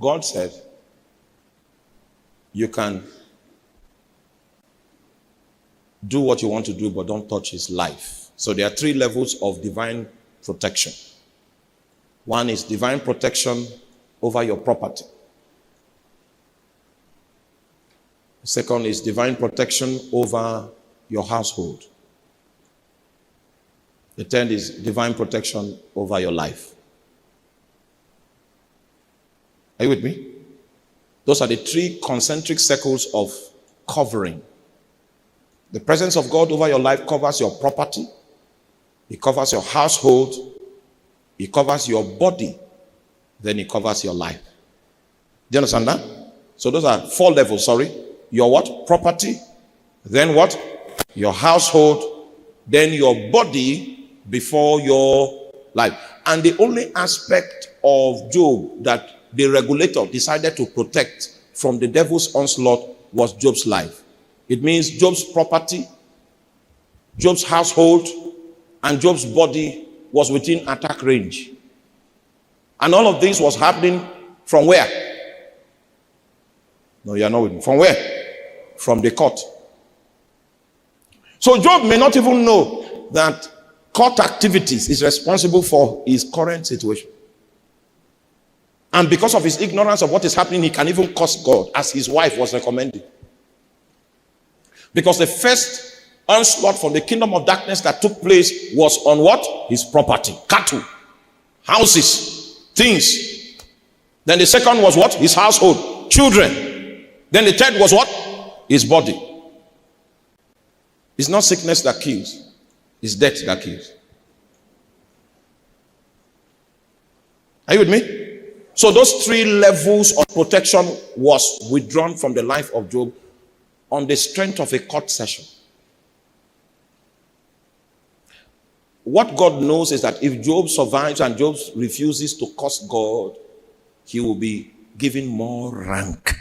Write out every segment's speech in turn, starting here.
God said, you can do what you want to do, but don't touch his life. So there are 3 levels of divine protection. One is divine protection over your property. The second is divine protection over your household. The third is divine protection over your life. Are you with me? Those are the 3 concentric circles of covering. The presence of God over your life covers your property. It covers your household. It covers your body. Then it covers your life. Do you understand that? So those are 4 levels, Your what? Property. Then what? Your household. Then your body before your life. And the only aspect of Job that the regulator decided to protect from the devil's onslaught was Job's life. It means Job's property, Job's household, and Job's body was within attack range. And all of this was happening from where? No, you are not with me. From where? From the court. So Job may not even know that court activities is responsible for his current situation. And because of his ignorance of what is happening, he can even curse God, as his wife was recommending. Because the first onslaught from the kingdom of darkness that took place was on what? His property, cattle, houses, things. Then the second was what? His household, children. Then the third was what? His body. It's not sickness that kills, it's death that kills. Are you with me? So those 3 levels of protection was withdrawn from the life of Job on the strength of a court session. What God knows is that if Job survives and Job refuses to curse God, he will be given more rank.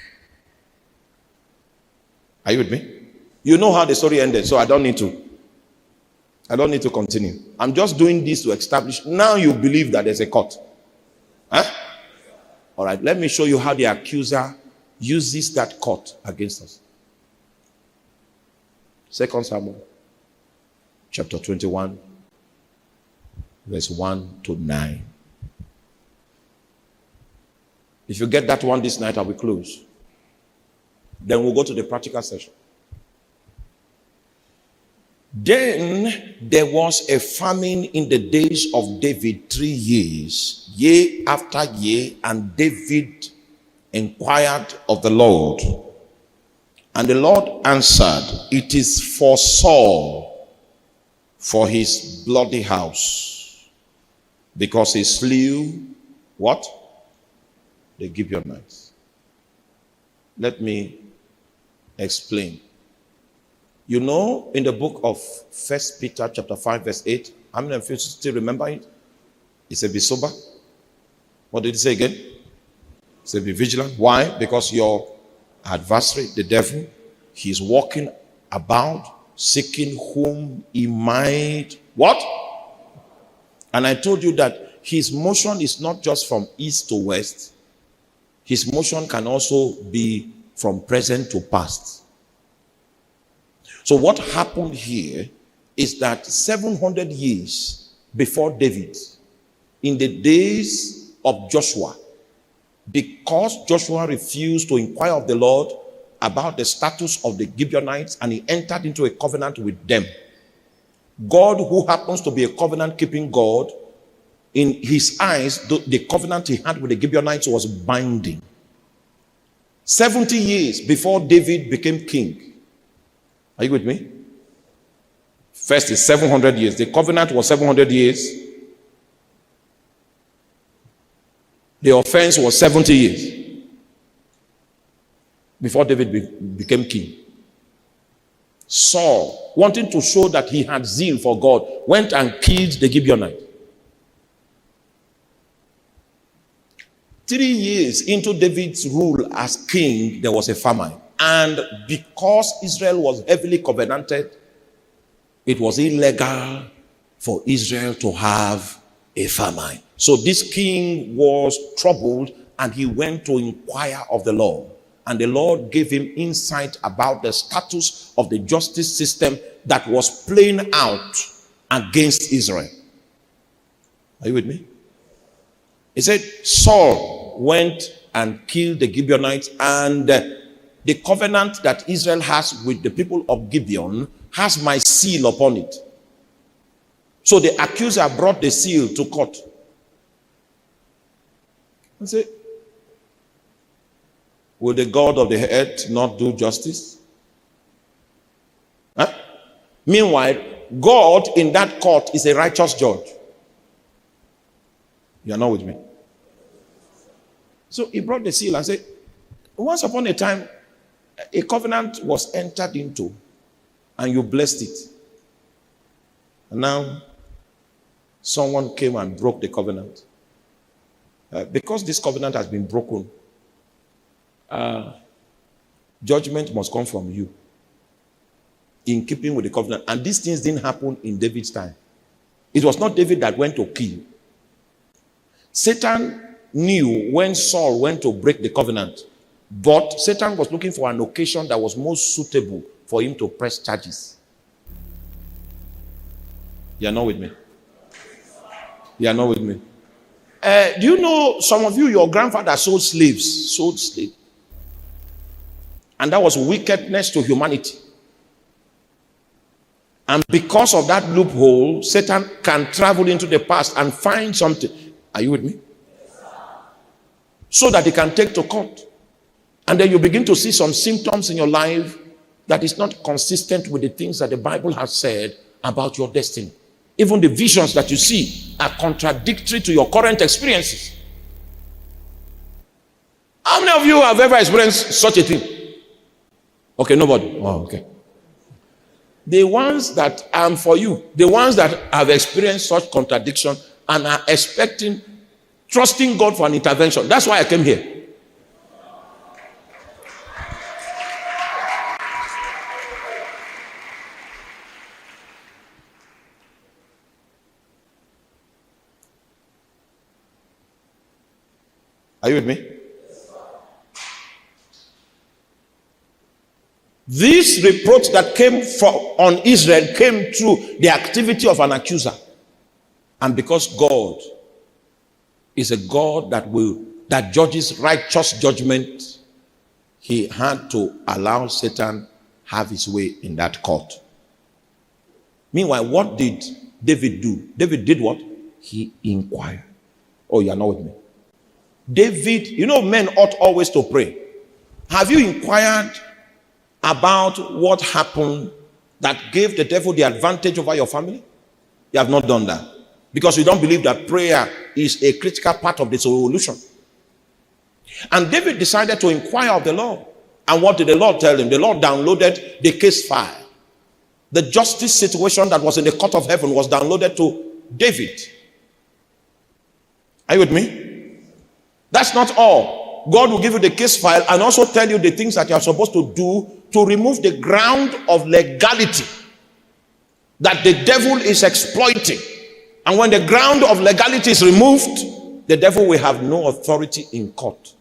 Are you with me? You know how the story ended, so I don't need to continue. I'm just doing this to establish. Now you believe that there's a court. Huh? All right, let me show you how the accuser uses that court against us. 2 Samuel chapter 21, verse 1 to 9. If you get that one this night, I will close. Then we'll go to the practical session. Then there was a famine in the days of David 3 years, year after year, and David inquired of the Lord. And the Lord answered, it is for Saul, for his bloody house, because he slew what? The Gibeonites. Let me explain. You know, in the book of 1 Peter chapter 5 verse 8, how many of you still remember it? It said, be sober. What did it say again? It said, be vigilant. Why? Because your adversary, the devil, he's walking about seeking whom he might what? And I told you that his motion is not just from east to west. His motion can also be from present to past. So what happened here is that 700 years before David, in the days of Joshua, because Joshua refused to inquire of the Lord about the status of the Gibeonites and he entered into a covenant with them, God, who happens to be a covenant-keeping God, in his eyes, the covenant he had with the Gibeonites was binding. 70 years before David became king. Are you with me? First is 700 years. The covenant was 700 years. The offense was 70 years before David became king. Saul, wanting to show that he had zeal for God, went and killed the Gibeonite. 3 years into David's rule as king, there was a famine. And because Israel was heavily covenanted, it was illegal for Israel to have a famine. So this king was troubled and he went to inquire of the Lord. And the Lord gave him insight about the status of the justice system that was playing out against Israel. Are you with me? He said, Saul went and killed the Gibeonites, and the covenant that Israel has with the people of Gibeon has my seal upon it. So the accuser brought the seal to court. I said, will the God of the earth not do justice? Huh? Meanwhile, God in that court is a righteous judge. You are not with me. So he brought the seal and said, once upon a time, a covenant was entered into and you blessed it. And now, someone came and broke the covenant. Because this covenant has been broken, judgment must come from you in keeping with the covenant. And these things didn't happen in David's time. It was not David that went to kill. Satan knew when Saul went to break the covenant, but Satan was looking for an occasion that was most suitable for him to press charges. You are not with me? You are not with me? Do you know, some of you, your grandfather sold slaves. And that was wickedness to humanity. And because of that loophole, Satan can travel into the past and find something. Are you with me? So that he can take to court. And then you begin to see some symptoms in your life that is not consistent with the things that the Bible has said about your destiny. Even the visions that you see are contradictory to your current experiences. How many of you have ever experienced such a thing? Okay, nobody. Oh, okay. The ones that are for you, the ones that have experienced such contradiction and are trusting God for an intervention. That's why I came here. Are you with me? This reproach that came on Israel came through the activity of an accuser. And because God is a God that judges righteous judgment, he had to allow Satan have his way in that court. Meanwhile, what did David do? David did what? He inquired. Oh, you are not with me? David, you know, men ought always to pray. Have you inquired about what happened that gave the devil the advantage over your family? You have not done that because you don't believe that prayer is a critical part of the solution. And David decided to inquire of the Lord. And what did the Lord tell him? The Lord downloaded the case file. The justice situation that was in the court of heaven was downloaded to David. Are you with me? That's not all. God will give you the case file and also tell you the things that you are supposed to do to remove the ground of legality that the devil is exploiting. And when the ground of legality is removed, the devil will have no authority in court.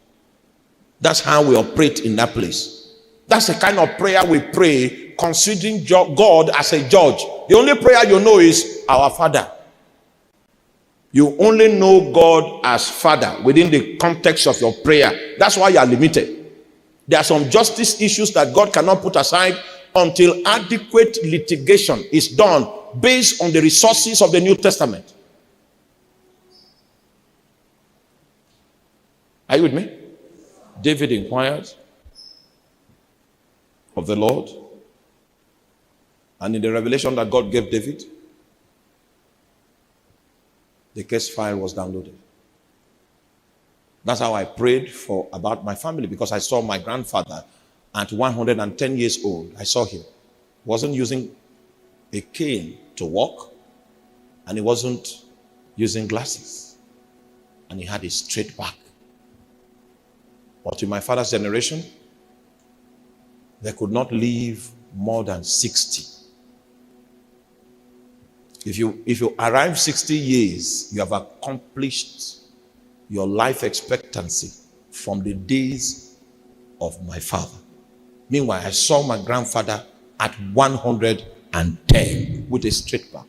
That's how we operate in that place. That's the kind of prayer we pray, considering God as a judge. The only prayer you know is our Father. You only know God as Father within the context of your prayer. That's why you are limited. There are some justice issues that God cannot put aside until adequate litigation is done based on the resources of the New Testament. Are you with me? David inquired of the Lord, and in the revelation that God gave David, the case file was downloaded. That's how I prayed about my family, because I saw my grandfather at 110 years old. I saw him. He wasn't using a cane to walk, and he wasn't using glasses, and he had a straight back. But in my father's generation, they could not live more than 60. If you arrive 60 years, you have accomplished your life expectancy from the days of my father. Meanwhile, I saw my grandfather at 110 with a straight back.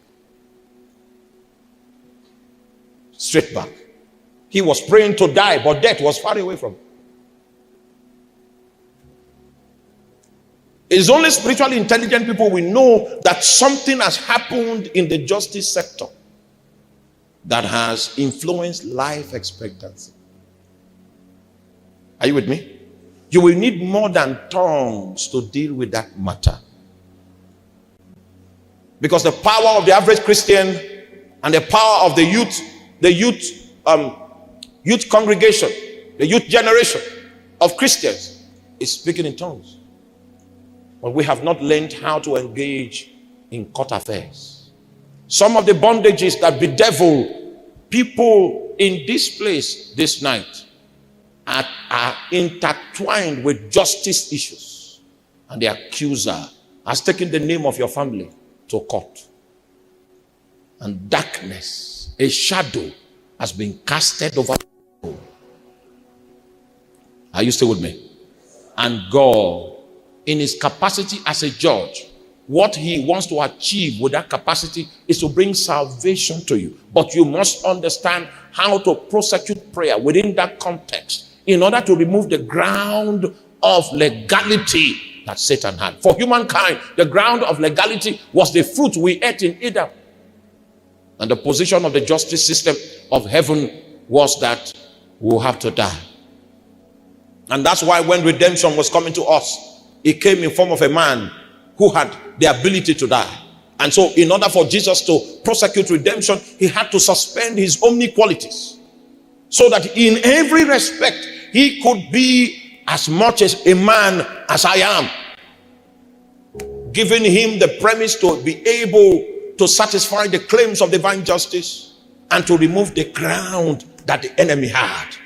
Straight back. He was praying to die, but death was far away from him. It's only spiritually intelligent people will know that something has happened in the justice sector that has influenced life expectancy. Are you with me? You will need more than tongues to deal with that matter. Because the power of the average Christian and the power of the youth congregation, the youth generation of Christians is speaking in tongues. But we have not learned how to engage in court affairs. Some of the bondages that bedevil people in this place this night are intertwined with justice issues. And the accuser has taken the name of your family to court. And darkness, a shadow, has been casted over you. Are you still with me? And God, in his capacity as a judge, what he wants to achieve with that capacity is to bring salvation to you. But you must understand how to prosecute prayer within that context in order to remove the ground of legality that Satan had. For humankind, the ground of legality was the fruit we ate in Eden. And the position of the justice system of heaven was that we'll have to die. And that's why when redemption was coming to us, it came in form of a man who had the ability to die. And so in order for Jesus to prosecute redemption, he had to suspend his omniqualities, so that in every respect, he could be as much as a man as I am, giving him the premise to be able to satisfy the claims of divine justice and to remove the ground that the enemy had.